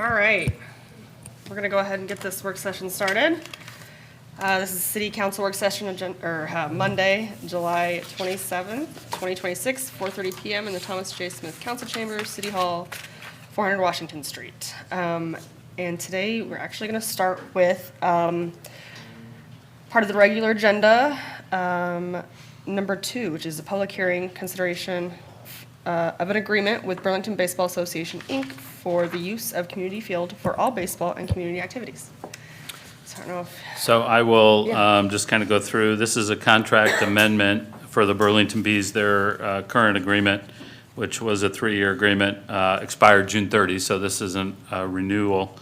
All right, we're gonna go ahead and get this work session started. This is City Council Work Session, Monday, July 27th, 2026, 4:30 PM in the Thomas J. Smith Council Chambers, City Hall, 400 Washington Street. And today, we're actually gonna start with part of the regular agenda, number 2, which is a public hearing consideration of an agreement with Burlington Baseball Association, Inc. for the use of community field for all baseball and community activities. So I don't know if, So I will Yeah. just kind of go through. This is a contract amendment for the Burlington Bees. Their current agreement, which was a 3-year agreement, expired June 30, so this isn't a renewal.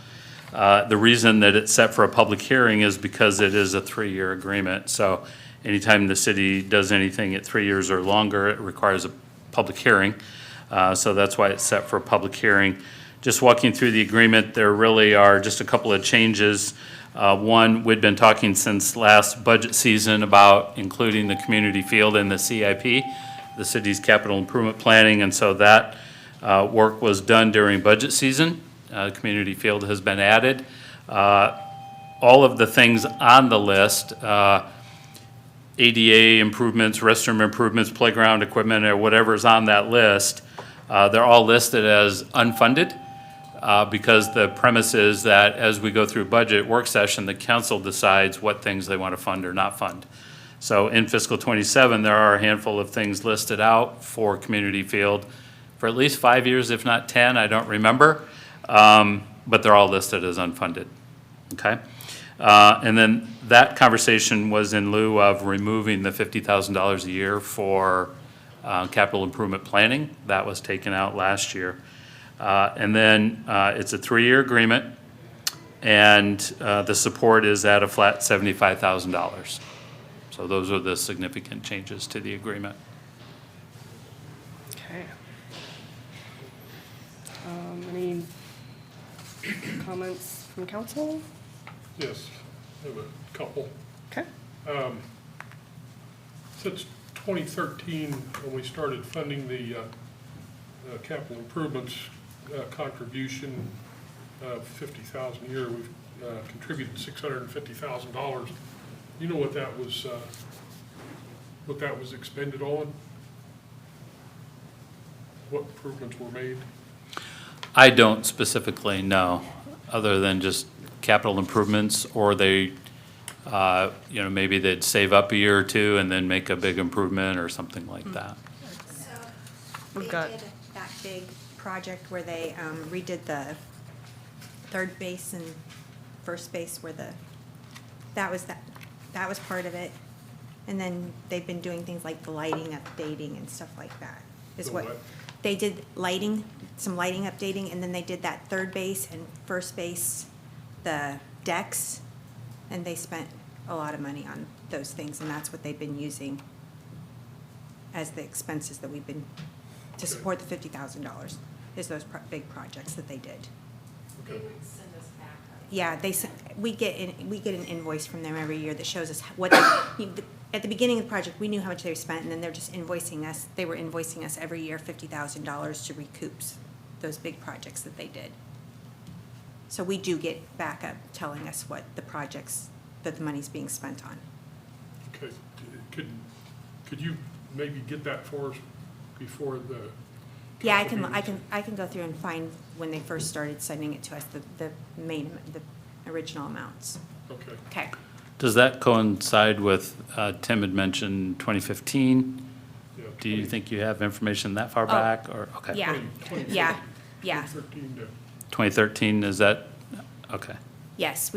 The reason that it's set for a public hearing is because it is a 3-year agreement. So anytime the city does anything at 3 years or longer, it requires a public hearing. So that's why it's set for a public hearing. Just walking through the agreement, there really are just a couple of changes. One, we'd been talking since last budget season about including the community field in the CIP, the city's capital improvement planning, and so that work was done during budget season. Community field has been added. All of the things on the list, ADA improvements, restroom improvements, playground equipment, or whatever's on that list, they're all listed as unfunded because the premise is that as we go through budget work session, the council decides what things they want to fund or not fund. So in fiscal '27, there are a handful of things listed out for community field for at least 5 years, if not 10, I don't remember, but they're all listed as unfunded, okay? And then that conversation was in lieu of removing the $50,000 a year for capital improvement planning. That was taken out last year. And then it's a 3-year agreement, and the support is at a flat $75,000. So those are the significant changes to the agreement. okay. Any comments from council? Yes, I have a couple. Okay, Since 2013, when we started funding the capital improvements contribution of $50,000 a year, we've contributed $650,000. You know what that was expended on? What improvements were made? I don't specifically know, other than just capital improvements, or they, maybe they'd save up a year or two and then make a big improvement or something like that. So We've they got- did that big project where they redid the third base and first base where that was part of it. And then they've been doing things like the lighting updating and stuff like that. Is The what what? they did, some lighting updating, and then they did that third base and first base, the decks, and they spent a lot of money on those things, and that's what they've been using as the expenses that we've been, to Okay. support the $50,000, is those big projects that they did. Okay. Yeah, we get an invoice from them every year that shows us what, at the beginning of the project, we knew how much they spent, and then they're just invoicing us, they were invoicing us every year $50,000 to recoup those big projects that they did. So we do get backup telling us what the projects, that the money's being spent on. Okay, could you maybe get that for us before the? Yeah, I council can meetings? go through and find when they first started sending it to us, the original amounts. Okay. Okay. Does that coincide with, Tim had mentioned 2015? Yeah, Do you 20 think you have information that far Oh, back, or, okay? Yeah, 20 yeah, yeah. 2013 to 2013, is that, okay. Yes,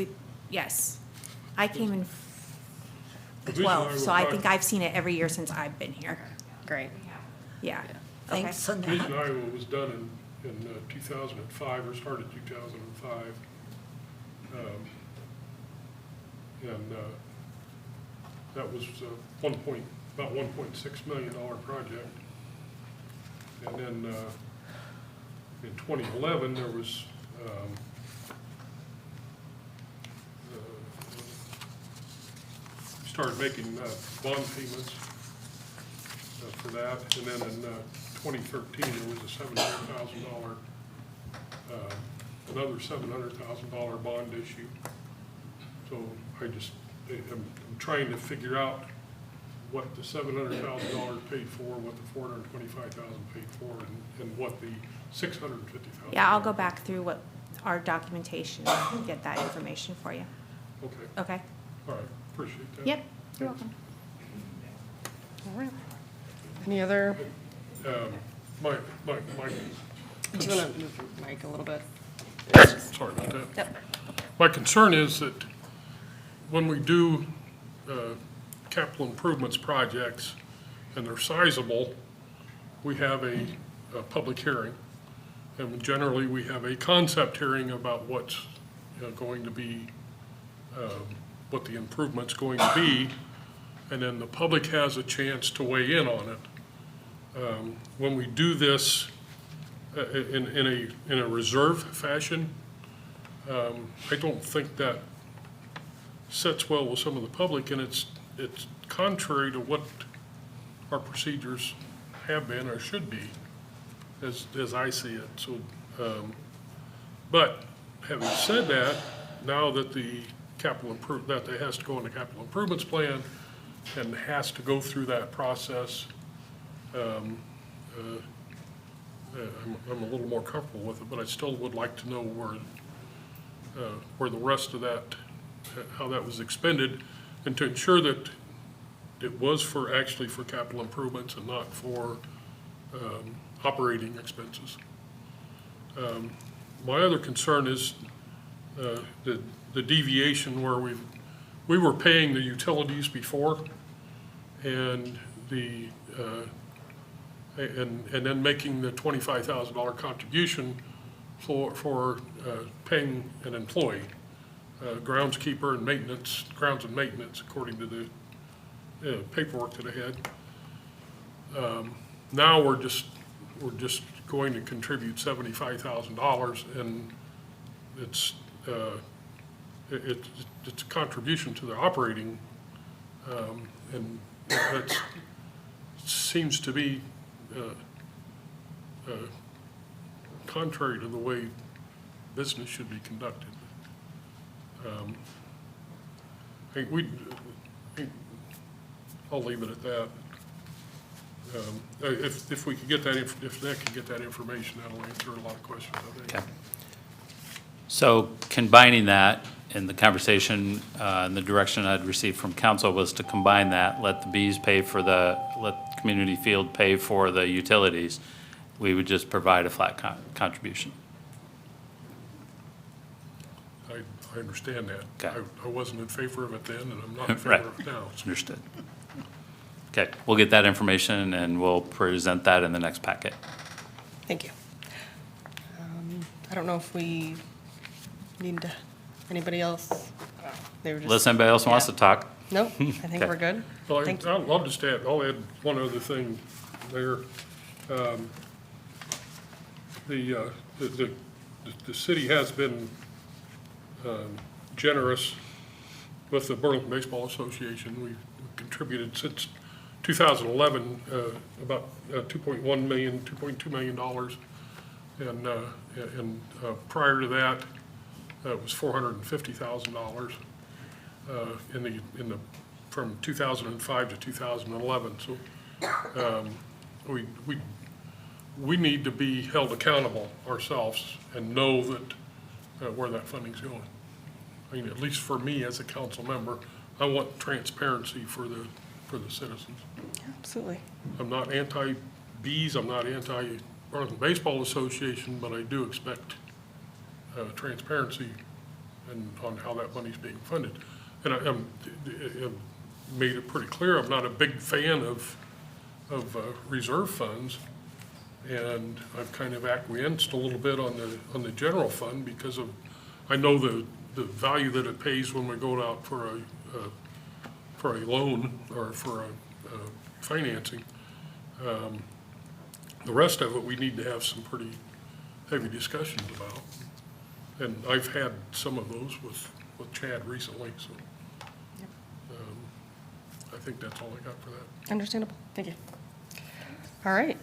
yes. I came in The reason 12, so I was think I've seen it every year since I've been here. great. Yeah. Thanks Okay. on Vision that. Iowa was done in 2005, or started 2005. And that was about $1.6 million project. And then in 2011, there was we started making bond payments for that. And then in 2013, there was a $700,000 another $700,000 bond issue. So I'm trying to figure out what the $700,000 paid for, what the $425,000 paid for, and what the $650,000. Yeah, I'll go back through what our documentation and get that information for you. Okay, Okay? all right, appreciate that. Yep, you're welcome. All right. Any other, My, do you want to move your mic a little bit? sorry about that. Yep. My concern is that when we do capital improvements projects and they're sizable, we have a public hearing. And generally, we have a concept hearing about what's going to be, what the improvement's going to be, and then the public has a chance to weigh in on it. When we do this in a reserve fashion, I don't think that sits well with some of the public, and it's contrary to what our procedures have been or should be, as I see it. So, but having said that, now that the that it has to go in the capital improvements plan and has to go through that process, I'm a little more comfortable with it, but I still would like to know where the rest of that, how that was expended, and to ensure that it was actually for capital improvements and not for operating expenses. My other concern is the deviation where we were paying the utilities before, and and then making the $25,000 contribution for paying an employee, groundskeeper and maintenance, grounds and maintenance, according to the paperwork that I had. Now we're just going to contribute $75,000, and it's a contribution to the operating, and that seems to be contrary to the way business should be conducted. I'll leave it at that. If we could get that, if Nick can get that information, that'll answer a lot of questions, I think. Okay. So combining that in the conversation, and the direction I'd received from council was to combine that, let the bees pay for let community field pay for the utilities. We would just provide a flat contribution. I understand that. Okay. I wasn't in favor of it then, and I'm not in Right. favor of it now. Understood. Okay, we'll get that information and we'll present that in the next packet. Thank you. I don't know if we need anybody else. They were just. Unless anybody else wants to Yeah. talk. Nope, I think Okay. we're good. Well, Thank you. I'll just add, I'll add one other thing there. The city has been generous with the Burlington Baseball Association. We've contributed since 2011 about $2.1 million, $2.2 million. And prior to that, it was $450,000 from 2005 to 2011. So we need to be held accountable ourselves and know that where that funding's going. I mean, at least for me as a council member, I want transparency for the citizens. Absolutely. I'm not anti-bees, I'm not anti-Burlington Baseball Association, but I do expect transparency on how that money's being funded. And I made it pretty clear, I'm not a big fan of reserve funds, and I've kind of acquiesced a little bit on the general fund because I know the value that it pays when we go out for a loan or for a financing. The rest of it, we need to have some pretty heavy discussions about. And I've had some of those with Chad recently, so I think that's all I got for that. Understandable. Thank you. All right.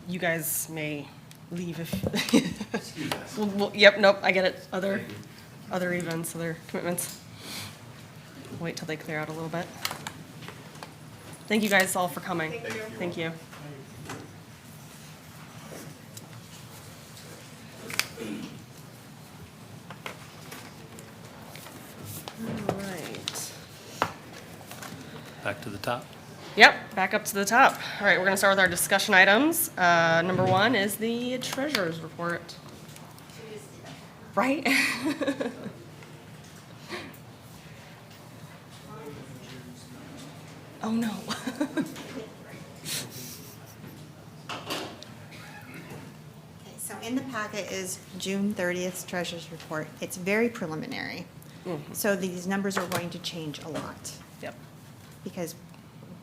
You guys may leave if. Yep, nope, I get it. Other events, other commitments. Wait till they clear out a little bit. Thank you guys all for coming. Thank you. All right. Back to the top. Yep, back up to the top. All right, we're gonna start with our discussion items. Number one is the treasurer's report. Right? Oh, no. Okay, so in the packet is June 30th treasurer's report. It's very preliminary. So these numbers are going to change a lot Yep. because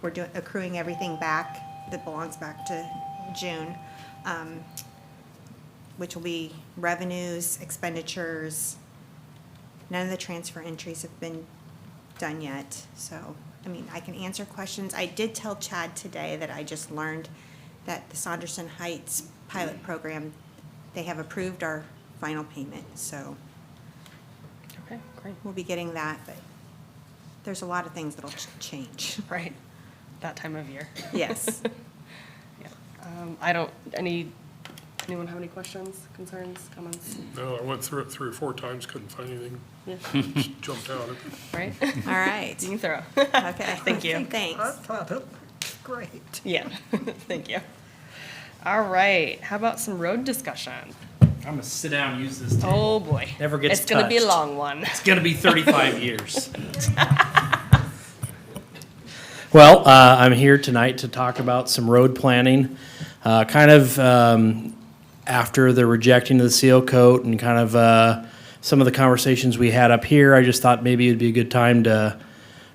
we're accruing everything back that belongs back to June, which will be revenues, expenditures. None of the transfer entries have been done yet. So, I mean, I can answer questions. I did tell Chad today that I just learned that the Saunderson Heights pilot program, they have approved our final payment. So Okay, great. we'll be getting that, but there's a lot of things that'll change. Right, that time of year. Yes. Yeah. Anyone have any questions, concerns, comments? No, I went through it 3 or 4 times, couldn't find anything, Yeah, just jumped out. right? All right. You can throw. Okay. Thank you. Thanks. Great. Yeah, thank you. All right, how about some road discussion? I'm gonna sit down and use this table. Oh, boy. Never gets It's gonna be a touched. long one. It's gonna be 35 years. Well, I'm here tonight to talk about some road planning, after the rejecting of the seal coat and some of the conversations we had up here. I just thought maybe it'd be a good time to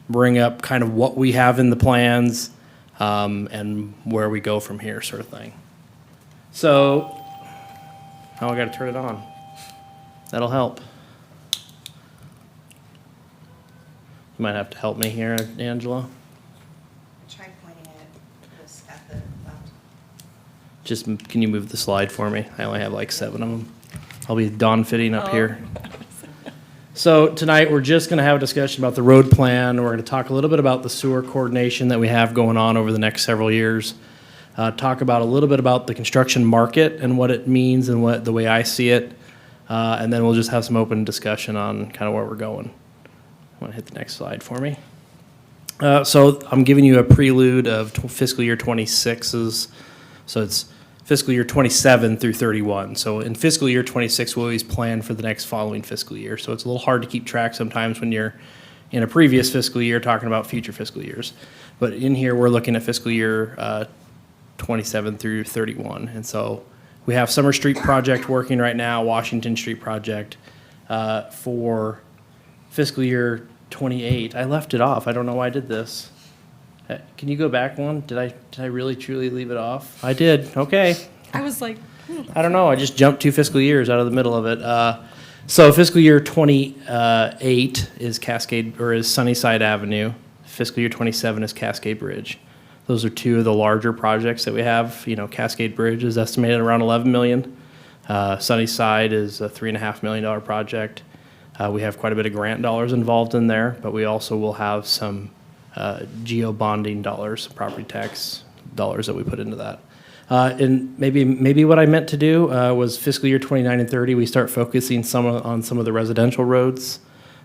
bring up kind of what we have in the plans, and where we go from here, sort of thing. So, now I gotta turn it on. That'll help. You might have to help me here, Angela. Try pointing at this at the left. Just, can you move the slide for me? I only have like 7 of them. I'll be Don fitting up here. So tonight, we're just gonna have a discussion about the road plan. We're gonna talk a little bit about the sewer coordination that we have going on over the next several years. Talk about a little bit about the construction market and what it means and what, the way I see it. And then we'll just have some open discussion on kind of where we're going. Want to hit the next slide for me? So I'm giving you a prelude of fiscal year 26's. So it's fiscal year 27 through 31. So in fiscal year 26, we always plan for the next following fiscal year. So it's a little hard to keep track sometimes when you're in a previous fiscal year talking about future fiscal years. But in here, we're looking at fiscal year 27 through 31. And so we have Summer Street project working right now, Washington Street project for fiscal year 28. I left it off. I don't know why I did this. Can you go back one? Did I really truly leave it off? I did. Okay. I was like, I don't know. I just jumped 2 fiscal years out of the middle of it. So fiscal year 28 is Cascade or is Sunnyside Avenue. Fiscal year 27 is Cascade Bridge. Those are 2 of the larger projects that we have. You know, Cascade Bridge is estimated around 11 million. Sunnyside is a $3.5 million project. We have quite a bit of grant dollars involved in there, but we also will have some geo bonding dollars, property tax dollars that we put into that. And maybe what I meant to do was fiscal year 29 and 30, we start focusing on some of the residential roads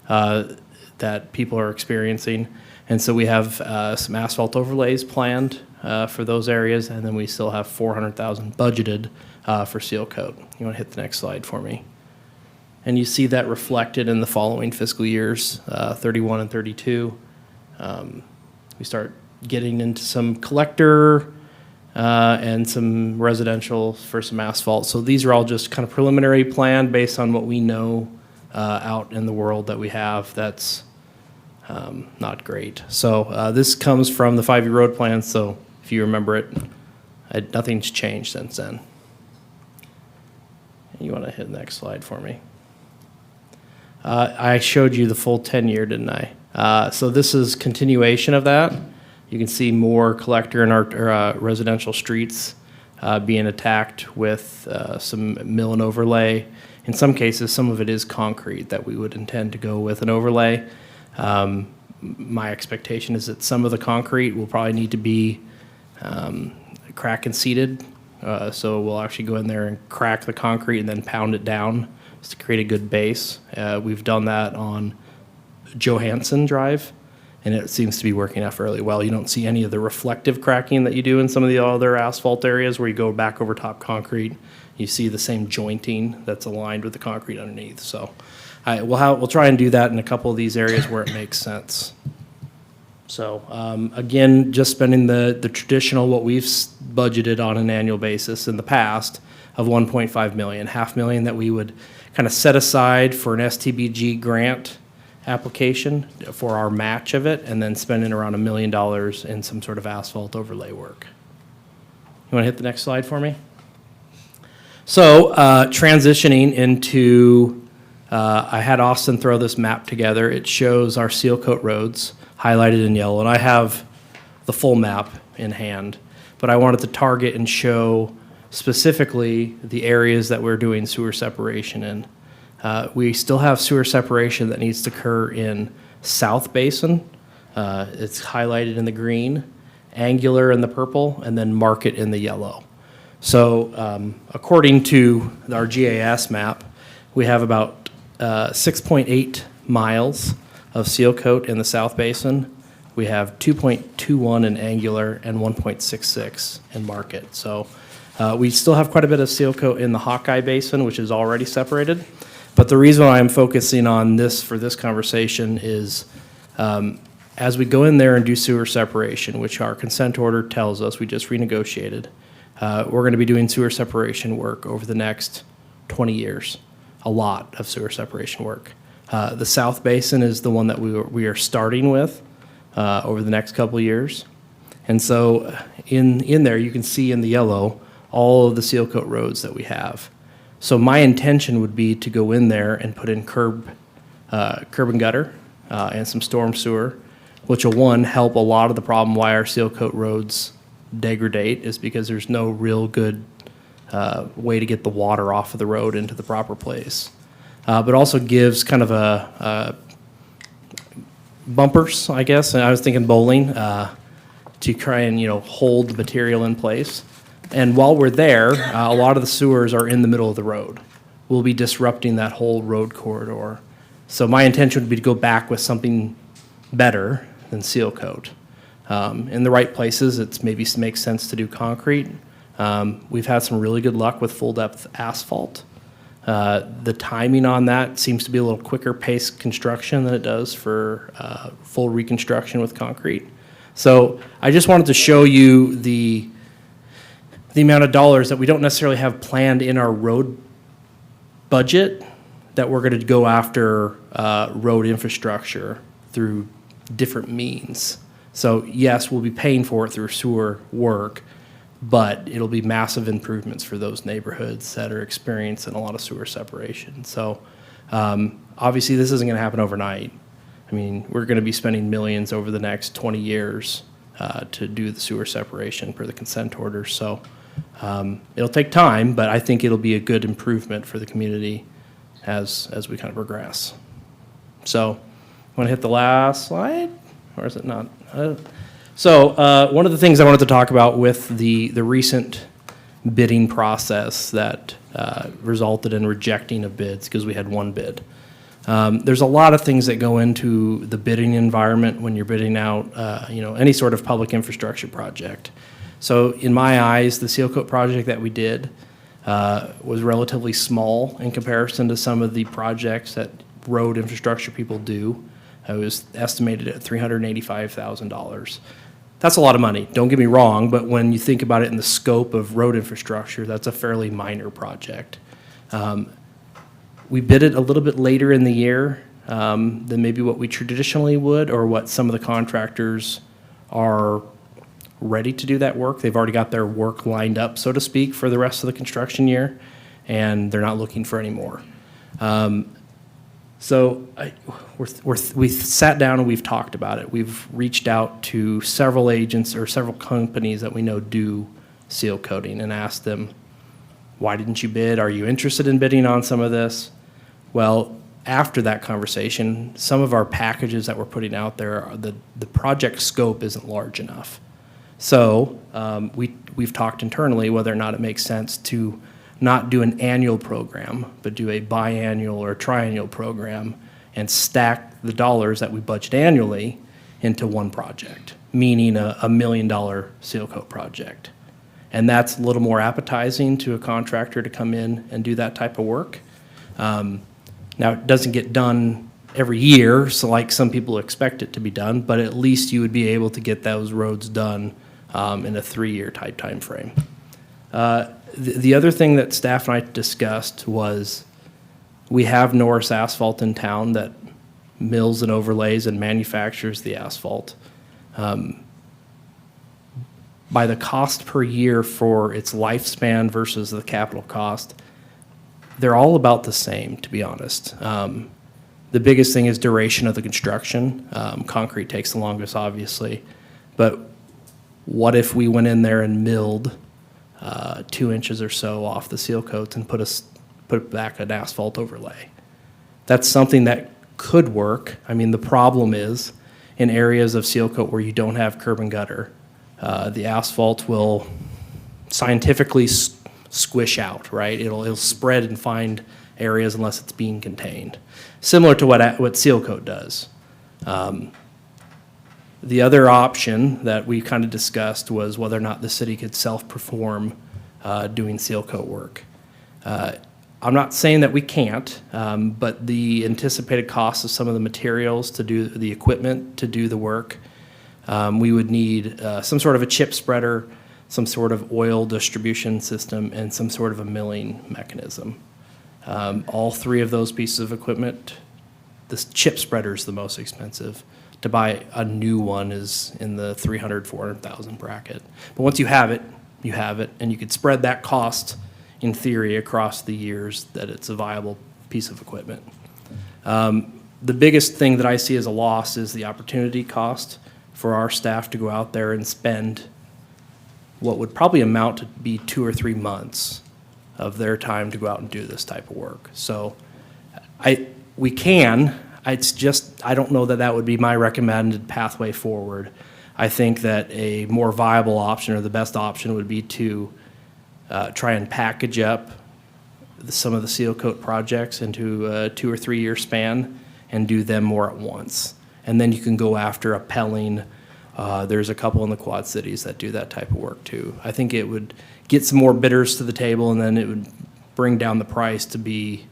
that people are experiencing. And so we have some asphalt overlays planned for those areas, and then we still have $400,000 budgeted for seal coat. You want to hit the next slide for me? And you see that reflected in the following fiscal years, 31 and 32. We start getting into some collector and some residential for some asphalt. So these are all just kind of preliminary plan based on what we know out in the world that we have that's not great. So this comes from the 5-year road plan, so if you remember it, nothing's changed since then. You want to hit the next slide for me? I showed you the full 10-year, didn't I? So this is continuation of that. You can see more collector and our residential streets being attacked with some mill and overlay. In some cases, some of it is concrete that we would intend to go with an overlay. My expectation is that some of the concrete will probably need to be crack and seeded. So we'll actually go in there and crack the concrete and then pound it down just to create a good base. We've done that on Johansson Drive, and it seems to be working out fairly well. You don't see any of the reflective cracking that you do in some of the other asphalt areas where you go back over top concrete. You see the same jointing that's aligned with the concrete underneath. So we'll try and do that in a couple of these areas where it makes sense. So again, just spending the traditional, what we've budgeted on an annual basis in the past of 1.5 million, $500,000 that we would kind of set aside for an STBG grant application for our match of it, and then spending around $1 million in some sort of asphalt overlay work. You want to hit the next slide for me? So transitioning into, I had Austin throw this map together. It shows our seal coat roads highlighted in yellow, and I have the full map in hand, but I wanted to target and show specifically the areas that we're doing sewer separation in. We still have sewer separation that needs to occur in South Basin. It's highlighted in the green, Angular in the purple, and then Market in the yellow. So according to our GIS map, we have about 6.8 miles of seal coat in the South Basin. We have 2.21 in Angular and 1.66 in Market. So we still have quite a bit of seal coat in the Hawkeye Basin, which is already separated. But the reason why I'm focusing on this for this conversation is as we go in there and do sewer separation, which our consent order tells us, we just renegotiated, we're going to be doing sewer separation work over the next 20 years, a lot of sewer separation work. The South Basin is the one that we are starting with over the next couple of years. And so in there, you can see in the yellow all of the seal coat roads that we have. So my intention would be to go in there and put in curb and gutter and some storm sewer, which will, one, help a lot of the problem why our seal coat roads degrade is because there's no real good way to get the water off of the road into the proper place. But also gives kind of a bumpers, I guess, and I was thinking bowling, to try and, hold the material in place. And while we're there, a lot of the sewers are in the middle of the road. We'll be disrupting that whole road corridor. So my intention would be to go back with something better than seal coat. In the right places, it maybe makes sense to do concrete. We've had some really good luck with full depth asphalt. The timing on that seems to be a little quicker paced construction than it does for full reconstruction with concrete. So I just wanted to show you the amount of dollars that we don't necessarily have planned in our road budget that we're going to go after road infrastructure through different means. So yes, we'll be paying for it through sewer work, but it'll be massive improvements for those neighborhoods that are experiencing a lot of sewer separation. So obviously this isn't going to happen overnight. I mean, we're going to be spending millions over the next 20 years to do the sewer separation per the consent order. So it'll take time, but I think it'll be a good improvement for the community as we kind of progress. So want to hit the last slide, or is it not? So one of the things I wanted to talk about with the recent bidding process that resulted in rejecting of bids, because we had one bid. There's a lot of things that go into the bidding environment when you're bidding out, any sort of public infrastructure project. So in my eyes, the seal coat project that we did was relatively small in comparison to some of the projects that road infrastructure people do. It was estimated at $385,000. That's a lot of money, don't get me wrong, but when you think about it in the scope of road infrastructure, that's a fairly minor project. We bid it a little bit later in the year than maybe what we traditionally would, or what some of the contractors are ready to do that work. They've already got their work lined up, so to speak, for the rest of the construction year, and they're not looking for any more. So we've sat down and we've talked about it. We've reached out to several agents or several companies that we know do seal coating and asked them, Why didn't you bid? Are you interested in bidding on some of this? Well, after that conversation, some of our packages that we're putting out there, the project scope isn't large enough. So we've talked internally whether or not it makes sense to not do an annual program, but do a biannual or triennial program and stack the dollars that we budget annually into one project, meaning a $1 million seal coat project. And that's a little more appetizing to a contractor to come in and do that type of work. Now, it doesn't get done every year, so like some people expect it to be done, but at least you would be able to get those roads done in a 3-year type time frame. The other thing that staff and I discussed was we have Norris Asphalt in town that mills and overlays and manufactures the asphalt. By the cost per year for its lifespan versus the capital cost, they're all about the same, to be honest. The biggest thing is duration of the construction. Concrete takes the longest, obviously. But what if we went in there and milled 2 inches or so off the seal coats and put back an asphalt overlay? That's something that could work. I mean, the problem is in areas of seal coat where you don't have curb and gutter, the asphalt will scientifically squish out, right? It'll spread and find areas unless it's being contained. Similar to what seal coat does. The other option that we kind of discussed was whether or not the city could self-perform doing seal coat work. I'm not saying that we can't, but the anticipated cost of some of the materials to do the equipment to do the work, we would need some sort of a chip spreader, some sort of oil distribution system, and some sort of a milling mechanism. All 3 of those pieces of equipment, the chip spreader is the most expensive. To buy a new one is in the $300,000, $400,000 bracket. But once you have it, and you could spread that cost in theory across the years that it's a viable piece of equipment. The biggest thing that I see as a loss is the opportunity cost for our staff to go out there and spend what would probably amount to be 2 or 3 months of their time to go out and do this type of work. So we can, it's just, I don't know that that would be my recommended pathway forward. I think that a more viable option or the best option would be to try and package up some of the seal coat projects into a 2 or 3 year span and do them more at once. And then you can go after a pelling. There's a couple in the Quad Cities that do that type of work too. I think it would get some more bidders to the table, and then it would bring down the price to be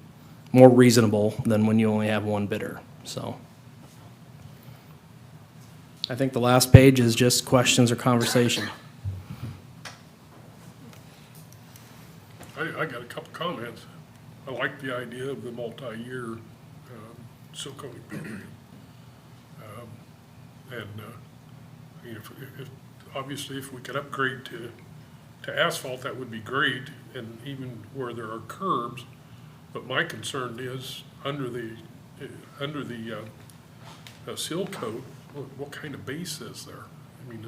more reasonable than when you only have one bidder. So I think the last page is just questions or conversation. I got a couple comments. I like the idea of the multi-year seal coating program. Obviously, if we could upgrade to asphalt, that would be great, and even where there are curbs. But my concern is under the seal coat, what kind of base is there? I mean,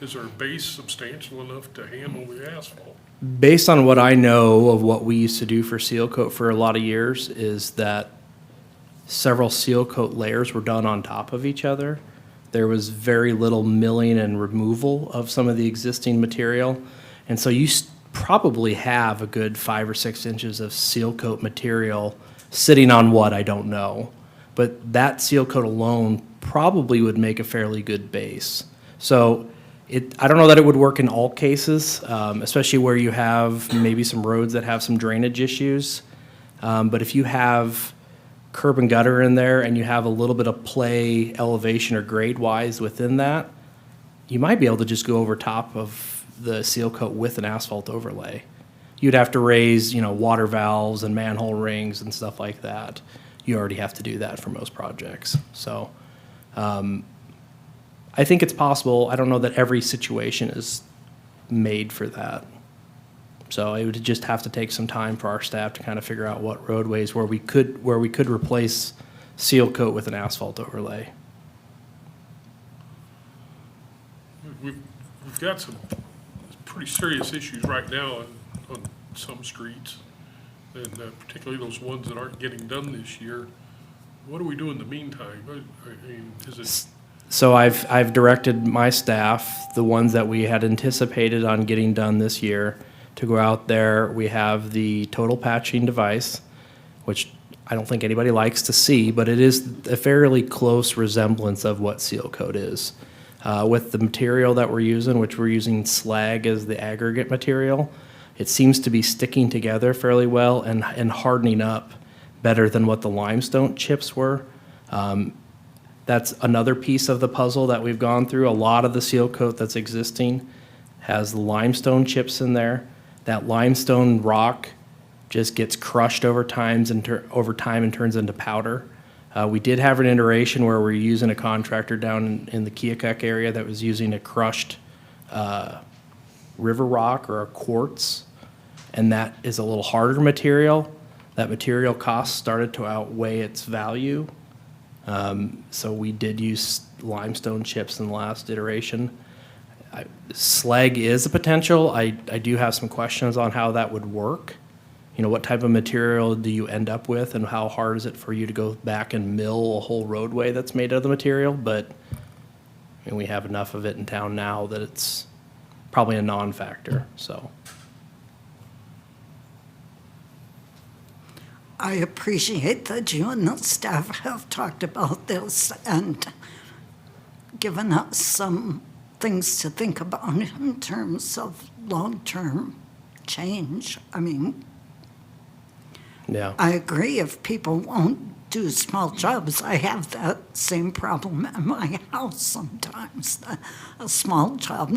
is our base substantial enough to handle the asphalt? Based on what I know of what we used to do for seal coat for a lot of years is that several seal coat layers were done on top of each other. There was very little milling and removal of some of the existing material. And so you probably have a good 5 or 6 inches of seal coat material sitting on what, I don't know. But that seal coat alone probably would make a fairly good base. So I don't know that it would work in all cases, especially where you have maybe some roads that have some drainage issues. But if you have curb and gutter in there and you have a little bit of play elevation or grade wise within that, you might be able to just go over top of the seal coat with an asphalt overlay. You'd have to raise, water valves and manhole rings and stuff like that. You already have to do that for most projects. So I think it's possible. I don't know that every situation is made for that. So it would just have to take some time for our staff to kind of figure out what roadways where we could replace seal coat with an asphalt overlay. We've got some pretty serious issues right now on some streets, and particularly those ones that aren't getting done this year. What do we do in the meantime? I mean, is it, So I've directed my staff, the ones that we had anticipated on getting done this year, to go out there. We have the total patching device, which I don't think anybody likes to see, but it is a fairly close resemblance of what seal coat is. With the material that we're using, which we're using slag as the aggregate material, it seems to be sticking together fairly well and hardening up better than what the limestone chips were. That's another piece of the puzzle that we've gone through. A lot of the seal coat that's existing has limestone chips in there. That limestone rock just gets crushed over time and turns into powder. We did have an iteration where we're using a contractor down in the Keokuk area that was using a crushed river rock or a quartz, and that is a little harder material. That material cost started to outweigh its value. So we did use limestone chips in the last iteration. Slag is a potential. I do have some questions on how that would work. You know, what type of material do you end up with, and how hard is it for you to go back and mill a whole roadway that's made out of the material? But I mean, we have enough of it in town now that it's probably a non-factor, so. I appreciate that you and the staff have talked about this and given us some things to think about in terms of long-term change. I mean, Yeah. I agree if people won't do small jobs. I have that same problem at my house sometimes. A small job,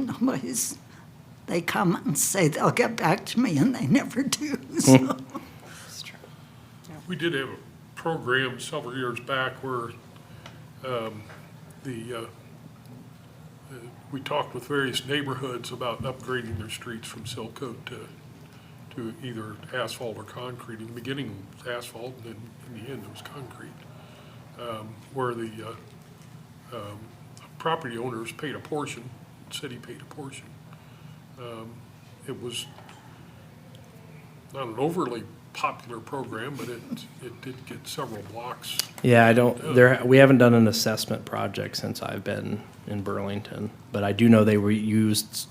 they come and say they'll get back to me and they never do. So. It's true. we did have a program several years back where we talked with various neighborhoods about upgrading their streets from seal coat to either asphalt or concrete. In the beginning, it was asphalt, and then in the end, it was concrete. Where the property owners paid a portion, the city paid a portion. It was not an overly popular program, but it did get several blocks. Yeah, we haven't done an assessment project since I've been in Burlington, but I do know they were used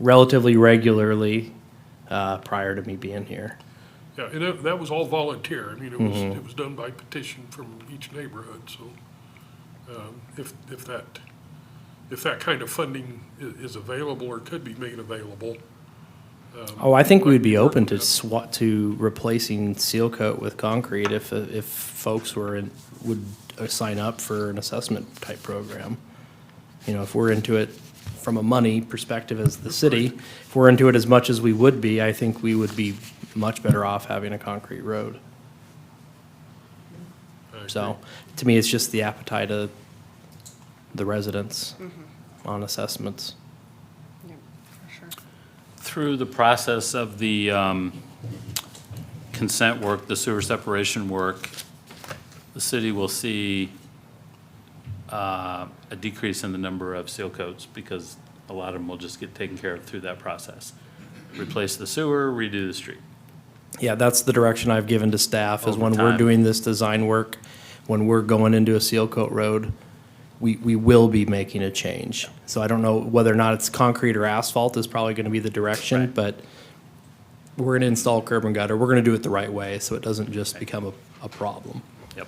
relatively regularly prior to me being here. Yeah, and that was all volunteer. I mean, it was done by petition from each neighborhood, so if that kind of funding is available or could be made available. Oh, I think we'd be open to replacing seal coat with concrete if folks would sign up for an assessment type program. You know, if we're into it from a money perspective as the city, if we're into it as much as we would be, I think we would be much better off having a concrete road. So, to me, it's just the appetite of the residents on assessments. Yeah, for sure. Through the process of the consent work, the sewer separation work, the city will see a decrease in the number of seal coats because a lot of them will just get taken care of through that process. Replace the sewer, redo the street. Yeah, that's the direction I've given to staff, is Over when we're time. doing this design work, when we're going into a seal coat road, we will be making a change. So I don't know whether or not it's concrete or asphalt is probably gonna be the direction, Right. but we're gonna install curb and gutter. We're gonna do it the right way, so it doesn't just become a problem. Yep.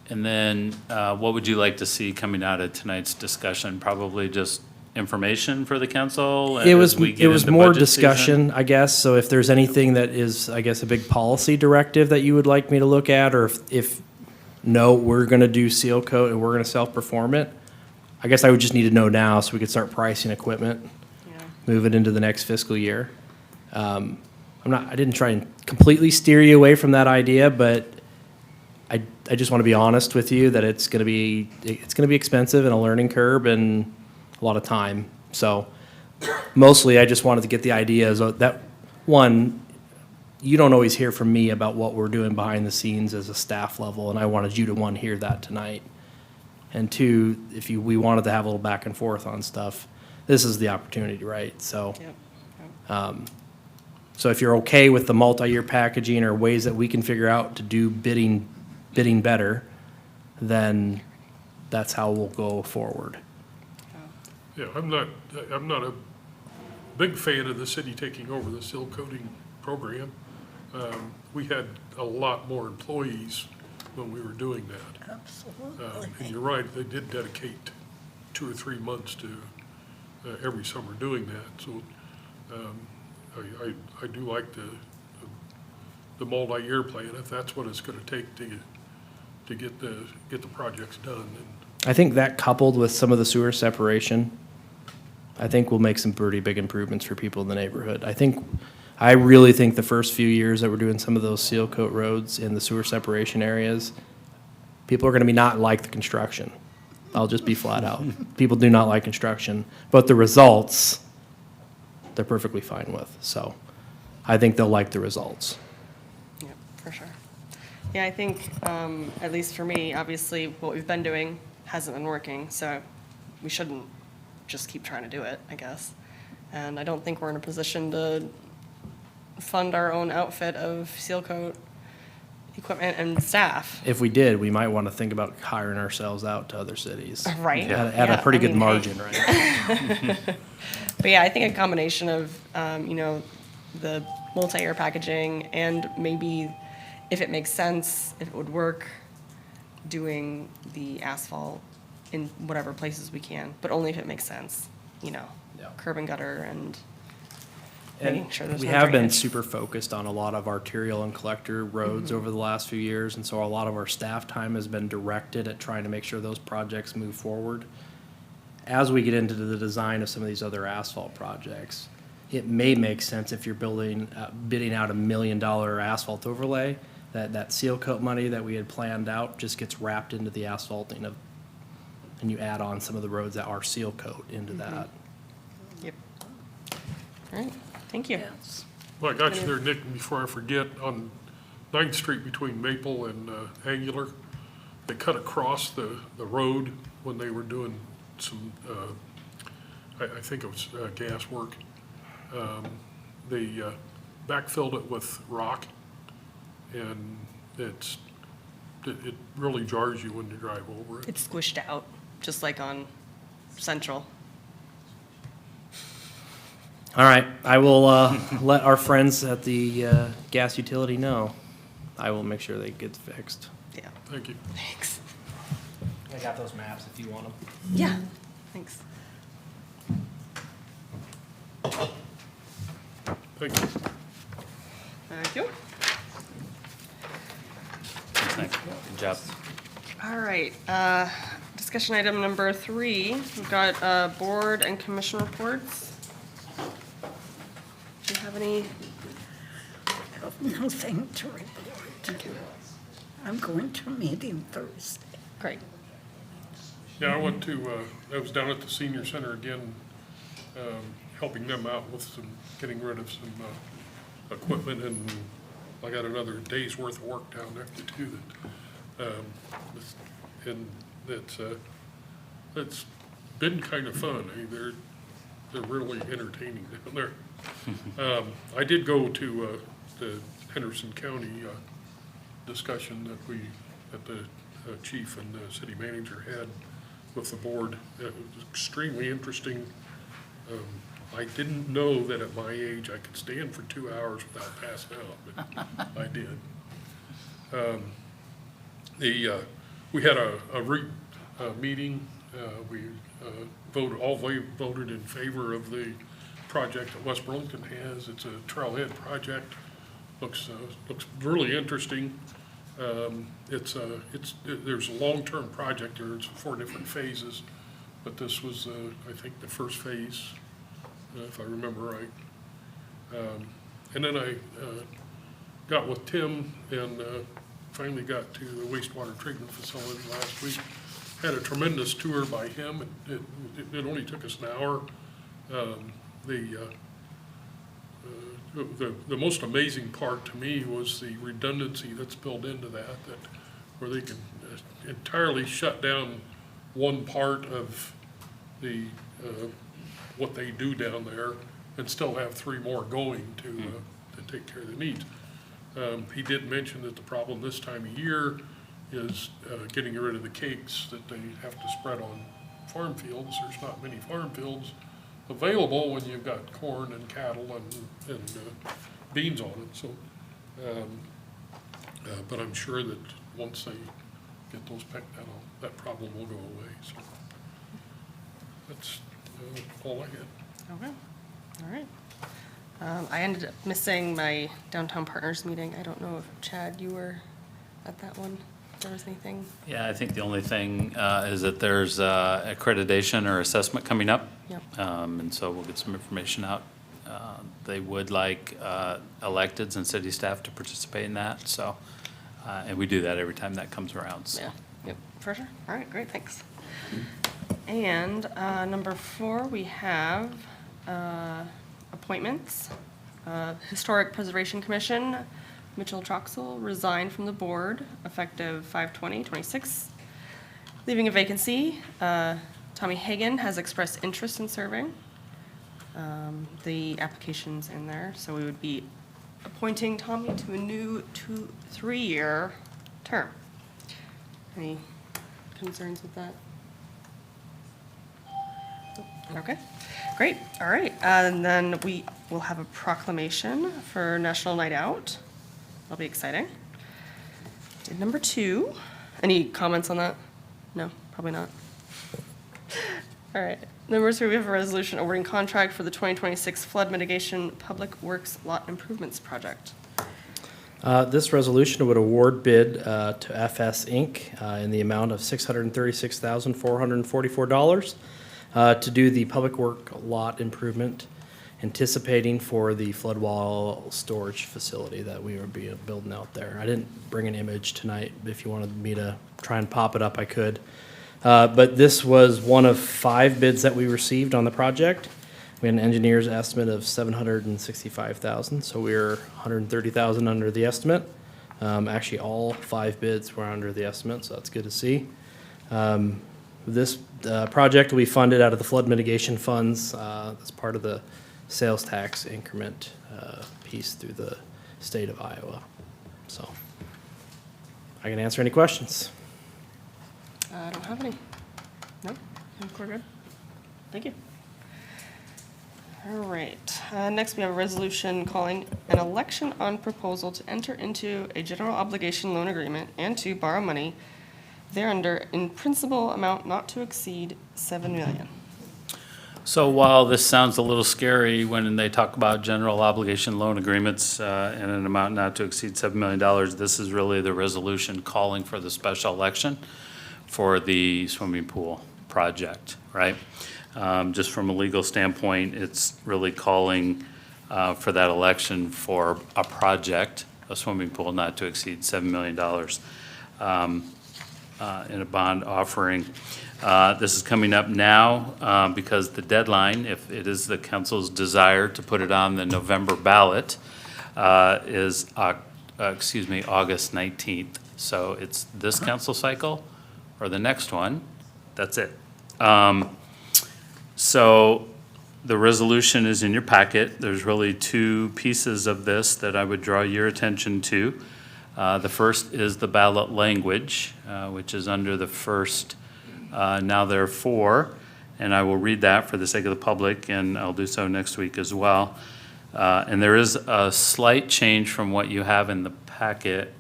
And then, what would you like to see coming out of tonight's discussion? Probably just information for the council? It was, as we get into more budget season? discussion, I guess, so if there's anything that is, I guess, a big policy directive that you would like me to look at, or if no, we're gonna do seal coat and we're gonna self-perform it, I guess I would just need to know now so we could start pricing equipment, Yeah. move it into the next fiscal year. I didn't try and completely steer you away from that idea, but I just wanna be honest with you that it's gonna be expensive and a learning curve and a lot of time. So mostly I just wanted to get the ideas of that. One, you don't always hear from me about what we're doing behind the scenes as a staff level, and I wanted you to, one, hear that tonight. And two, we wanted to have a little back and forth on stuff, this is the opportunity, right? So, Yep. So if you're okay with the multi-year packaging or ways that we can figure out to do bidding better, then that's how we'll go forward. Yeah, I'm not a big fan of the city taking over the seal coating program. We had a lot more employees when we were doing that. Absolutely. And you're right, they did dedicate 2 or 3 months to every summer doing that. So I do like the multi-year plan, if that's what it's gonna take to get the projects done. And I think that coupled with some of the sewer separation, I think will make some pretty big improvements for people in the neighborhood. I really think the first few years that we're doing some of those seal coat roads in the sewer separation areas, people are gonna be not like the construction. I'll just be flat out. People do not like construction, but the results, they're perfectly fine with. So I think they'll like the results. Yep, for sure. Yeah, I think, at least for me, obviously, what we've been doing hasn't been working, so we shouldn't just keep trying to do it, I guess. And I don't think we're in a position to fund our own outfit of seal coat equipment and staff. If we did, we might want to think about hiring ourselves out to other cities. Right. At Yeah, a pretty I good mean, hey. margin, right? But yeah, I think a combination of, the multi-year packaging and maybe if it makes sense, if it would work, doing the asphalt in whatever places we can, but only if it makes sense, Yeah. curb and gutter and And making sure there's we no have been drainage. super focused on a lot of arterial and collector roads over the last few years, and so a lot of our staff time has been directed at trying to make sure those projects move forward. As we get into the design of some of these other asphalt projects, it may make sense if you're bidding out $1 million asphalt overlay, that seal coat money that we had planned out just gets wrapped into the asphalting of, and you add on some of the roads that are seal coat into that. Yep. All right, thank you. Yes. well, I got you there, Nick, and before I forget, on 9th Street between Maple and Angular, they cut across the road when they were doing some, I think it was gas work. They backfilled it with rock, and it really jars you when you drive over it. It's squished out, just like on Central. All right, I will let our friends at the gas utility know. I will make sure they get fixed. Yeah, Thank you. thanks. I got those maps if you want them. Yeah, thanks. Thank you. Thank you. Good job. All right, discussion item number 3, we've got board and commission reports. Do you have any? Nothing to report. I'm going to a meeting Thursday. Great. Yeah, I was down at the senior center again, helping them out with getting rid of some equipment, and I got another day's worth of work down there to do that. And it's been kind of fun. They're really entertaining down there. I did go to the Henderson County discussion that the chief and the city manager had with the board. It was extremely interesting. I didn't know that at my age I could stand for 2 hours without passing out, but I did. We had a meeting. We voted in favor of the project that West Burlington has. It's a trailhead project. Looks really interesting. There's a long-term project. There's 4 different phases, but this was, I think, the first phase, if I remember right. And then I got with Tim and finally got to the wastewater treatment facility last week. Had a tremendous tour by him. It only took us an hour. The most amazing part to me was the redundancy that's built into that where they can entirely shut down one part of the what they do down there and still have 3 more going to take care of the needs. He did mention that the problem this time of year is getting rid of the cakes that they have to spread on farm fields. There's not many farm fields available when you've got corn and cattle and beans on it. So, but I'm sure that once they get those pecked out, that problem will go away. So that's all I had. Okay, all right. I ended up missing my downtown partners meeting. I don't know if Chad, you were at that one, if there was anything. Yeah, I think the only thing is that there's accreditation or assessment coming up. Yep. And so we'll get some information out. They would like electeds and city staff to participate in that, so, and we do that every time that comes around, so. Yeah, yep, for sure. All right, great, thanks. And number 4, we have appointments. Historic Preservation Commission, Mitchell Troxel resigned from the board effective 5/20/26, leaving a vacancy. Tommy Hagan has expressed interest in serving. The application's in there, so we would be appointing Tommy to a new 3-year term. Any concerns with that? Okay, great, all right. And then we will have a proclamation for National Night Out. That'll be exciting. And number 2, any comments on that? No, probably not. All right, number 3, we have a resolution awarding contract for the 2026 flood mitigation public works lot improvements project. This resolution would award bid to FS Inc. In the amount of $636,444 to do the public work lot improvement, anticipating for the flood wall storage facility that we would be building out there. I didn't bring an image tonight. If you wanted me to try and pop it up, I could. But this was one of 5 bids that we received on the project. We had an engineer's estimate of $765,000, so we were $130,000 under the estimate. Actually, all 5 bids were under the estimate, so that's good to see. This project will be funded out of the flood mitigation funds. That's part of the sales tax increment piece through the state of Iowa. So I can answer any questions. I don't have any. No, I think we're good. Thank you. All right, next we have a resolution calling an election on proposal to enter into a general obligation loan agreement and to borrow money thereunder in principal amount not to exceed $7 million. So while this sounds a little scary when they talk about general obligation loan agreements in an amount not to exceed $7 million, this is really the resolution calling for the special election for the swimming pool project, right? Just from a legal standpoint, it's really calling for that election for a project, a swimming pool not to exceed $7 million in a bond offering. This is coming up now because the deadline, if it is the council's desire to put it on the November ballot, is August 19th. So it's this council cycle or the next one. That's it. So the resolution is in your packet. There's really 2 pieces of this that I would draw your attention to. The first is the ballot language, which is under the first now therefore, and I will read that for the sake of the public, and I'll do so next week as well. And there is a slight change from what you have in the packet,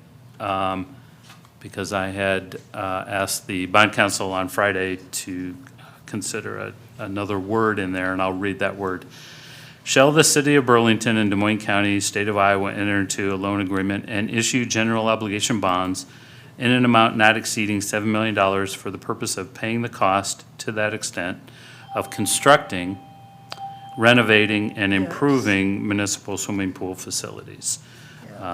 because I had asked the bond council on Friday to consider another word in there, and I'll read that word. Shall the city of Burlington and Des Moines County, state of Iowa, enter into a loan agreement and issue general obligation bonds in an amount not exceeding $7 million for the purpose of paying the cost to that extent of constructing, renovating, and improving municipal swimming pool facilities?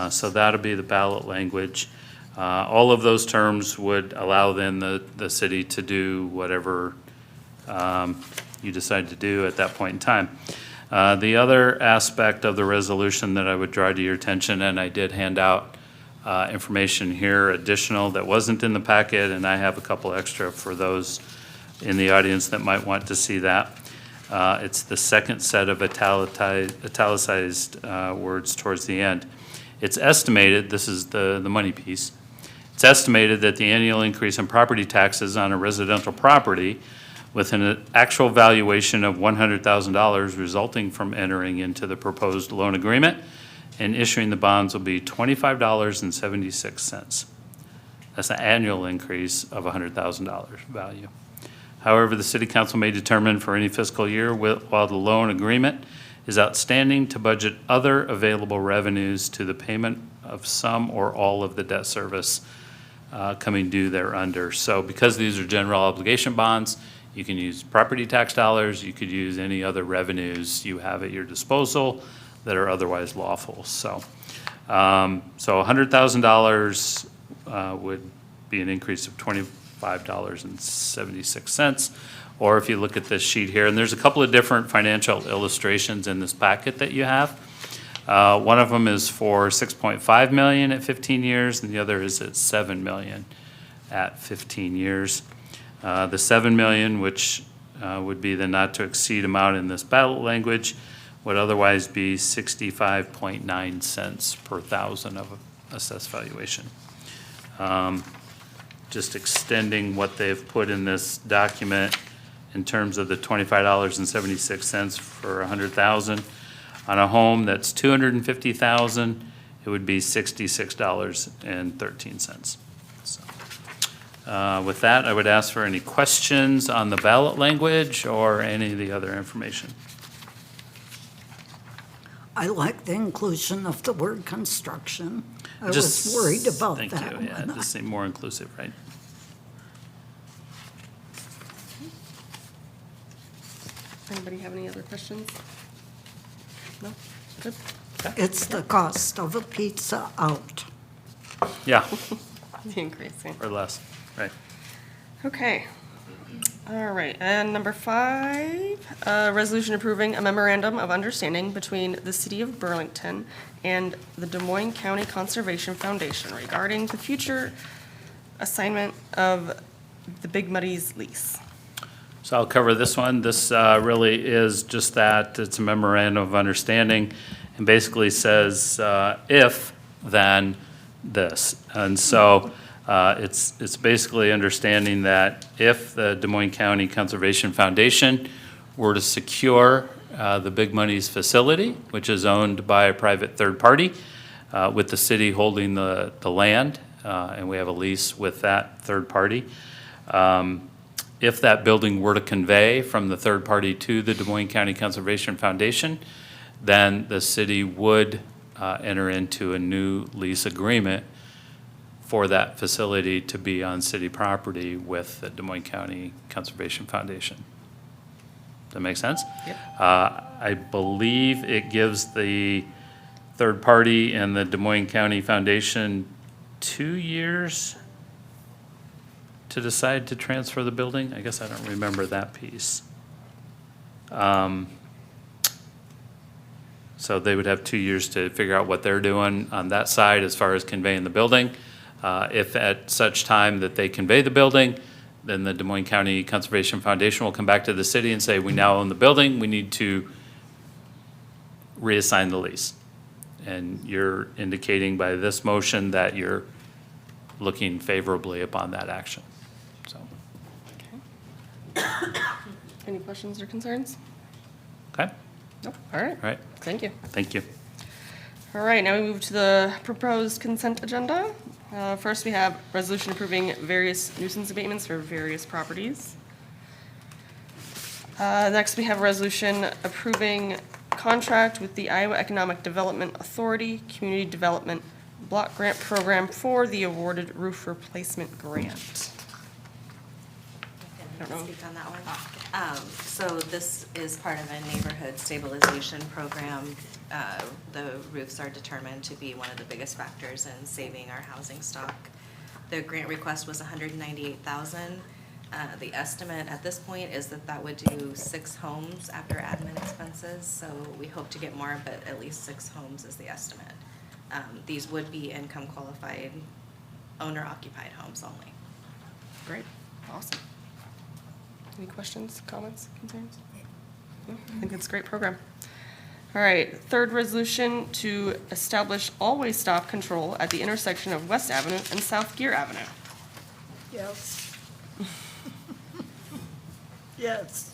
So that'll be the ballot language. All of those terms would allow then the city to do whatever you decide to do at that point in time. The other aspect of the resolution that I would draw to your attention, and I did hand out information here additional that wasn't in the packet, and I have a couple extra for those in the audience that might want to see that. It's the second set of italicized words towards the end. It's estimated, this is the money piece, it's estimated that the annual increase in property taxes on a residential property with an actual valuation of $100,000 resulting from entering into the proposed loan agreement and issuing the bonds will be $25.76. That's an annual increase of $100,000 value. However, the city council may determine for any fiscal year while the loan agreement is outstanding to budget other available revenues to the payment of some or all of the debt service coming due thereunder. So because these are general obligation bonds, you can use property tax dollars, you could use any other revenues you have at your disposal that are otherwise lawful. So $100,000 would be an increase of $25.76. Or if you look at this sheet here, and there's a couple of different financial illustrations in this packet that you have. One of them is for 6.5 million at 15 years, and the other is at 7 million at 15 years. The 7 million, which would be the not to exceed amount in this ballot language, would otherwise be 65.9 cents per thousand of assessed valuation. Just extending what they've put in this document in terms of the $25.76 for 100,000. On a home that's 250,000, it would be $66.13. So, with that, I would ask for any questions on the ballot language or any of the other information. I like the inclusion of the word construction. I Just- was worried about Thank that you, yeah, one. just seem more inclusive, right? Anybody have any other questions? No? Good. It's the cost of a pizza out. Yeah, The increase, yeah. or less, right. Okay. All right, and number 5, resolution approving a memorandum of understanding between the City of Burlington and the Des Moines County Conservation Foundation regarding the future assignment of the Big Muddy's lease. So I'll cover this one. This really is just that. It's a memorandum of understanding and basically says if, then this. And so it's basically understanding that if the Des Moines County Conservation Foundation were to secure the Big Money's facility, which is owned by a private third party, with the city holding the land, and we have a lease with that third party. If that building were to convey from the third party to the Des Moines County Conservation Foundation, then the city would enter into a new lease agreement for that facility to be on city property with the Des Moines County Conservation Foundation. Does that make sense? Yep. I believe it gives the third party and the Des Moines County Foundation 2 years to decide to transfer the building? I guess I don't remember that piece. So they would have 2 years to figure out what they're doing on that side as far as conveying the building. If at such time that they convey the building, then the Des Moines County Conservation Foundation will come back to the city and say, we now own the building, we need to reassign the lease. And you're indicating by this motion that you're looking favorably upon that action. So, Any questions or concerns? okay, Nope. All right. all right, Thank you. thank you. All right, now we move to the proposed consent agenda. First, we have resolution approving various nuisance abatements for various properties. Next, we have a resolution approving contract with the Iowa Economic Development Authority Community Development Block Grant Program for the awarded roof replacement grant. I can speak on that one. So this is part of a neighborhood stabilization program. The roofs are determined to be one of the biggest factors in saving our housing stock. The grant request was $198,000. The estimate at this point is that that would do 6 homes after admin expenses. So we hope to get more, but at least 6 homes is the estimate. These would be income qualified, owner occupied homes only. Great, awesome. Any questions, comments, concerns? I think it's a great program. All right, third resolution to establish always stop control at the intersection of West Avenue and South Gear Avenue. Yes. Yes.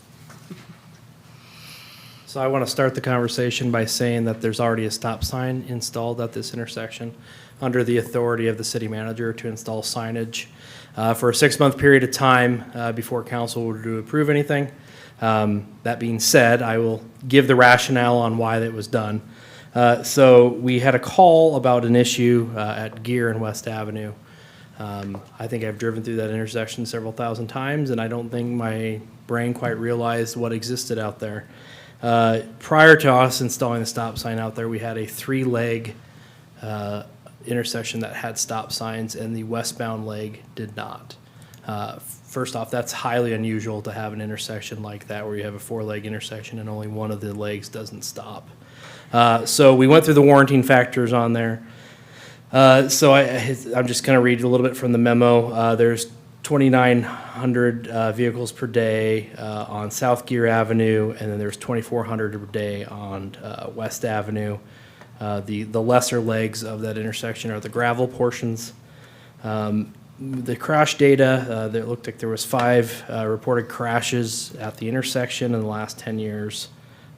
So I want to start the conversation by saying that there's already a stop sign installed at this intersection under the authority of the city manager to install signage for a 6-month period of time before council were to approve anything. That being said, I will give the rationale on why that was done. So we had a call about an issue at Gear and West Avenue. I think I've driven through that intersection several thousand times, and I don't think my brain quite realized what existed out there. Prior to us installing the stop sign out there, we had a 3-leg intersection that had stop signs, and the westbound leg did not. First off, that's highly unusual to have an intersection like that where you have a 4-leg intersection and only one of the legs doesn't stop. So we went through the warranting factors on there. So I'm just going to read a little bit from the memo. There's 2,900 vehicles per day on South Gear Avenue, and then there's 2,400 per day on West Avenue. The lesser legs of that intersection are the gravel portions. The crash data, it looked like there was 5 reported crashes at the intersection in the last 10 years.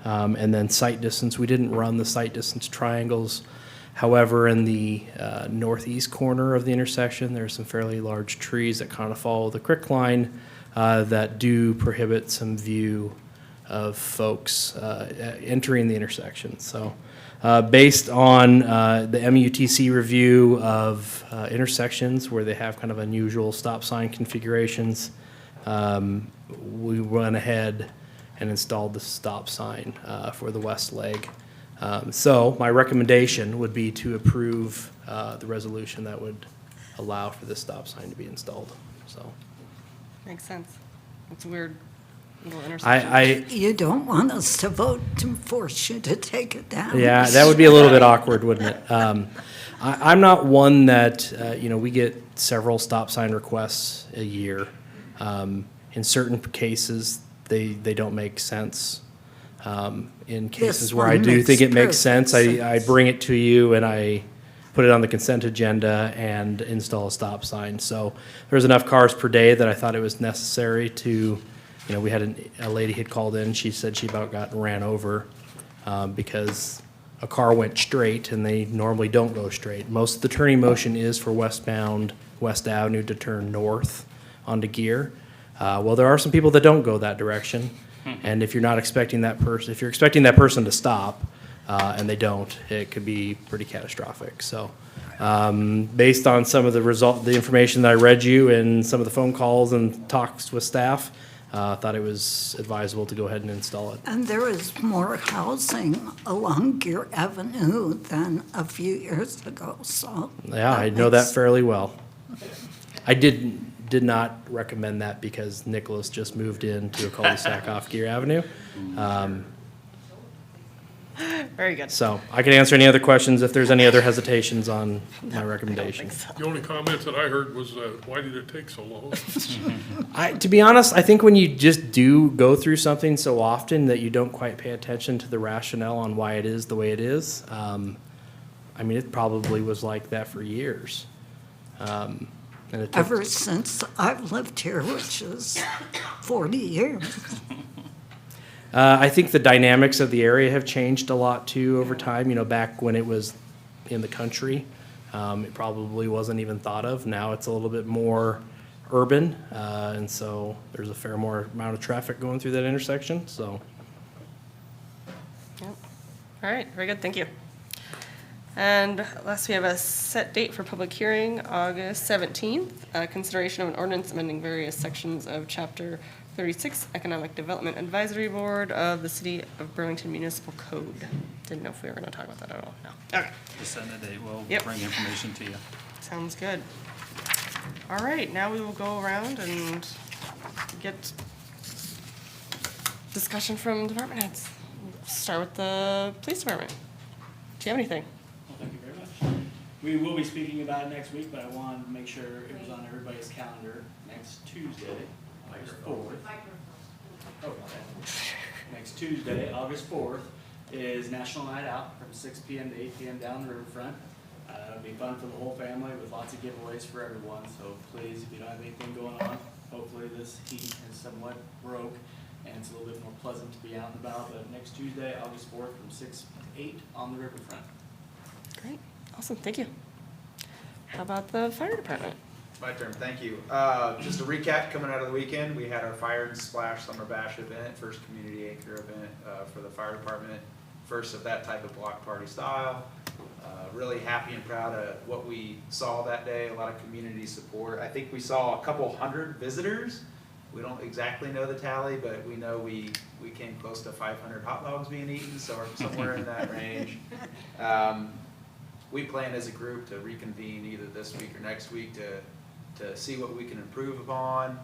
And then sight distance, we didn't run the sight distance triangles. However, in the northeast corner of the intersection, there's some fairly large trees that kind of follow the creek line that do prohibit some view of folks entering the intersection. So based on the MUTC review of intersections where they have kind of unusual stop sign configurations, we went ahead and installed the stop sign for the west leg. So my recommendation would be to approve the resolution that would allow for this stop sign to be installed. So Makes sense. It's a weird little intersection. You don't want us to vote to force you to take it down. Yeah, that would be a little bit awkward, wouldn't it? I'm not one that, we get several stop sign requests a year. In certain cases, they don't make sense. In cases This where I one do makes think it makes perfect sense, I bring it to you and I put it on the consent agenda and install a stop sign. So there's enough cars per day that I thought it was necessary to, we had a lady had called in, she said she about got ran over because a car went straight and they normally don't go straight. Most of the turning motion is for westbound West Avenue to turn north onto Gear. Well, there are some people that don't go that direction. And if you're not expecting that person, if you're expecting that person to stop and they don't, it could be pretty catastrophic. So based on some of the information that I read you and some of the phone calls and talks with staff, thought it was advisable to go ahead and install it. And there is more housing along Gear Avenue than a few years ago, so. Yeah, I know that fairly well. I did not recommend that because Nicholas just moved into a cul-de-sac off Gear Avenue. Very good. So I can answer any other questions if there's any other hesitations on my recommendation. The only comments that I heard was, why did it take so long? To be honest, I think when you just do go through something so often that you don't quite pay attention to the rationale on why it is the way it is, it probably was like that for years. And it took- Ever since I've lived here, which is 40 years. I think the dynamics of the area have changed a lot too over time. Back when it was in the country, it probably wasn't even thought of. Now it's a little bit more urban, and so there's a fair more amount of traffic going through that intersection, so. Yep. All right, very good, thank you. And last, we have a set date for public hearing, August 17th. Consideration of an ordinance amending various sections of Chapter 36 Economic Development Advisory Board of the City of Burlington Municipal Code. Didn't know if we were going to talk about that at all. No. Okay, Just send a date, we'll Yep. bring information to you. sounds good. All right, now we will go around and get discussion from department heads. Start with the police department. Do you have anything? Well, thank you very much. We will be speaking about it next week, but I wanted to make sure it was on everybody's calendar next Tuesday, August 4th. Oh, okay. Next Tuesday, August 4th, is National Night Out from 6 p.m. to 8 p.m. down the riverfront. It'll be fun for the whole family with lots of giveaways for everyone. So please, if you don't have anything going on, hopefully this heat is somewhat broke and it's a little bit more pleasant to be out and about. But next Tuesday, August 4th, from 6 to 8 on the riverfront. Great, awesome, thank you. How about the fire department? My turn, thank you. Just a recap, coming out of the weekend, we had our Fire and Splash Summer Bash event, first community anchor event for the fire department, first of that type of block party style. Really happy and proud of what we saw that day, a lot of community support. I think we saw a couple hundred visitors. We don't exactly know the tally, but we know we came close to 500 hot dogs being eaten, so we're somewhere in that range. We plan as a group to reconvene either this week or next week to see what we can improve upon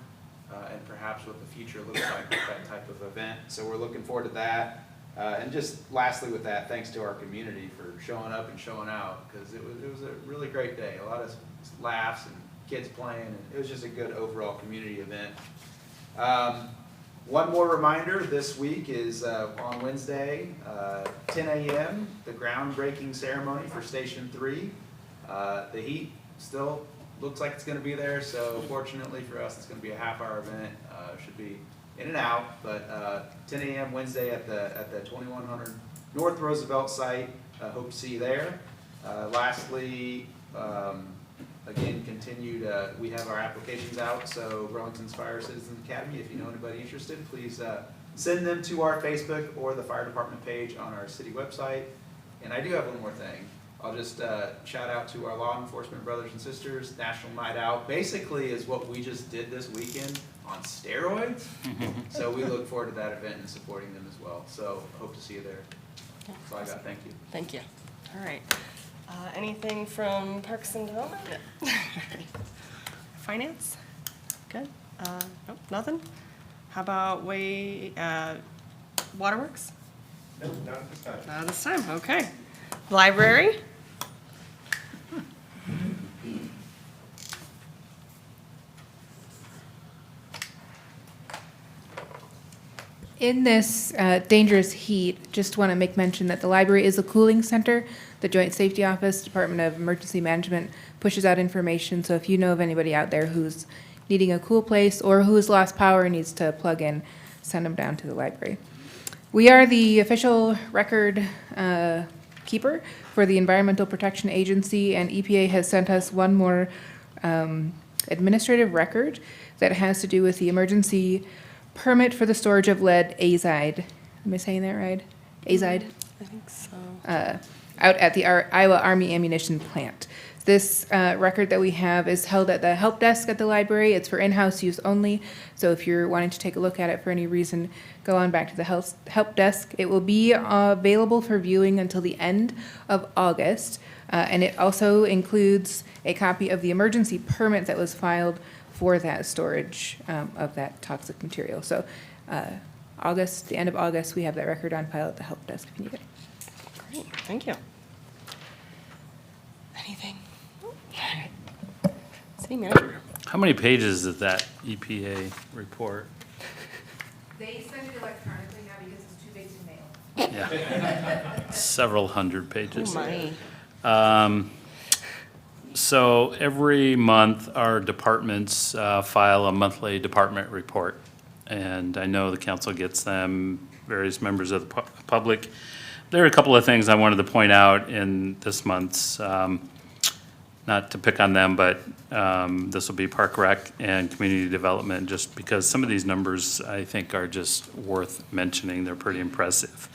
and perhaps what the future looks like with that type of event. So we're looking forward to that. And just lastly with that, thanks to our community for showing up and showing out, because it was a really great day. A lot of laughs and kids playing, and it was just a good overall community event. One more reminder, this week is on Wednesday, 10 a.m., the groundbreaking ceremony for Station 3. The heat still looks like it's going to be there, so fortunately for us, it's going to be a half-hour event. Should be in and out, but 10 a.m. Wednesday at the 2100 North Roosevelt site. Hope to see you there. Lastly, again, we have our applications out, so Burlington's Fire Citizens Academy, if you know anybody interested, please send them to our Facebook or the fire department page on our city website. And I do have one more thing. I'll just shout out to our law enforcement brothers and sisters. National Night Out basically is what we just did this weekend on steroids. So we look forward to that event and supporting them as well. So hope to see you there. That's all I got. Thank you. Thank you. All right. Anything from Parks and Development? Finance? Good. Nope, nothing. How about Waterworks? No, not at this time. Not at this time, okay. Library? In this dangerous heat, just want to make mention that the library is a cooling center. The Joint Safety Office, Department of Emergency Management pushes out information, so if you know of anybody out there who's needing a cool place or who has lost power and needs to plug in, send them down to the library. We are the official record keeper for the Environmental Protection Agency, and EPA has sent us one more administrative record that has to do with the emergency permit for the storage of lead azide. Am I saying that right? Azide? I think so. Out at the Iowa Army Ammunition Plant. This record that we have is held at the help desk at the library. It's for in-house use only, so if you're wanting to take a look at it for any reason, go on back to the help desk. It will be available for viewing until the end of August, and it also includes a copy of the emergency permit that was filed for that storage of that toxic material. So August, the end of August, we have that record on file at the help desk if you need it. Great, thank you. Anything? All right. City manager. How many pages is that EPA report? They send it electronically now because it's too big to mail. Yeah, several hundred pages. Oh, my. So every month, our departments file a monthly department report. And I know the council gets them, various members of the public. There are a couple of things I wanted to point out in this month's, not to pick on them, but this will be Park Rec and Community Development, just because some of these numbers I think are just worth mentioning. They're pretty impressive.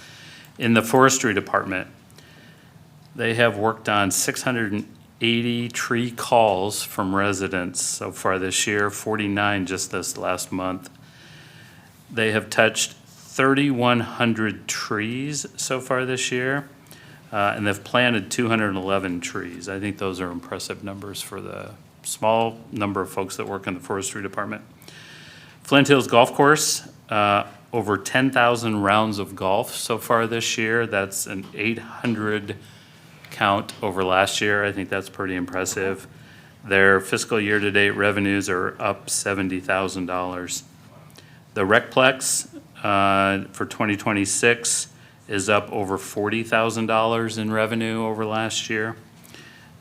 In the Forestry Department, they have worked on 680 tree calls from residents so far this year, 49 just this last month. They have touched 3,100 trees so far this year, and they've planted 211 trees. I think those are impressive numbers for the small number of folks that work in the Forestry Department. Flint Hills Golf Course, over 10,000 rounds of golf so far this year. That's an 800 count over last year. I think that's pretty impressive. Their fiscal year-to-date revenues are up $70,000. The Recplex for 2026 is up over $40,000 in revenue over last year.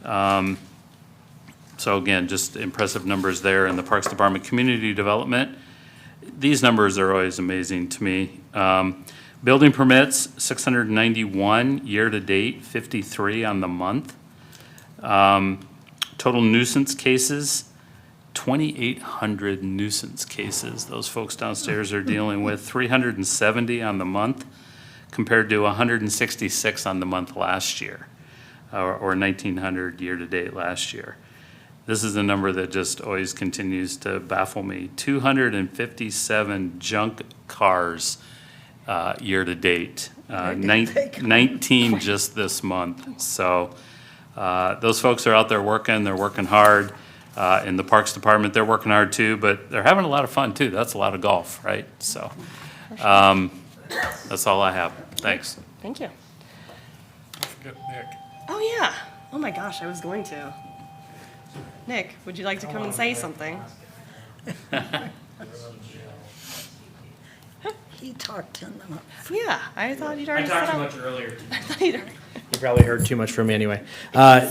So again, just impressive numbers there in the Parks Department. Community Development, these numbers are always amazing to me. Building permits, 691 year-to-date, 53 on the month. Total nuisance cases, 2,800 nuisance cases those folks downstairs are dealing with, 370 on the month, compared to 166 on the month last year, or 1,900 year-to-date last year. This is a number that just always continues to baffle me. 257 junk cars year-to-date, 19 just this month. So those folks are out there working, they're working hard. In the Parks Department, they're working hard too, but they're having a lot of fun too. That's a lot of golf, right? So that's all I have. Thanks. Thank you. Forget Nick. Oh, yeah. Oh, my gosh, I was going to. Nick, would you like to come and say something? He talked enough. Yeah, I thought you'd already I said talked too much earlier. I thought you'd already. You probably heard too much from me anyway.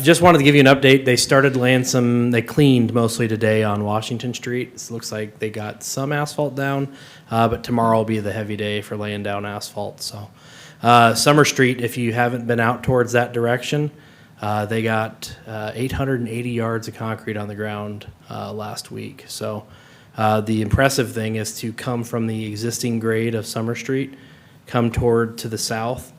Just wanted to give you an update. They started laying they cleaned mostly today on Washington Street. It looks like they got some asphalt down, but tomorrow will be the heavy day for laying down asphalt. So Summer Street, if you haven't been out towards that direction, they got 880 yards of concrete on the ground last week. So the impressive thing is to come from the existing grade of Summer Street, come toward to the south,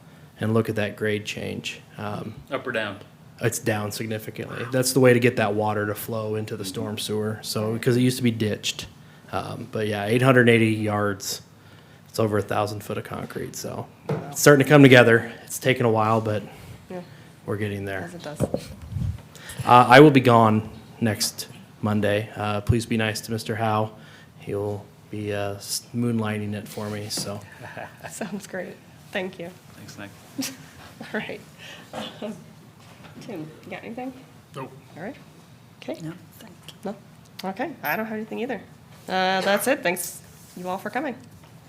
and look at that grade change. Up or down? It's down significantly. That's the way to get that water to flow into the storm sewer. So, because it used to be ditched. But yeah, 880 yards. It's over 1,000 foot of concrete. So it's starting to come together. It's taken a while, but Yeah, we're getting there. as it does. I will be gone next Monday. Please be nice to Mr. Howe. He'll be moonlighting it for me. So Sounds great. Thank you. Thanks, Nick. All right. Tim, you got anything? Nope. All right. Okay. No, thank you. No? Okay, I don't have anything either. That's it. Thanks you all for coming.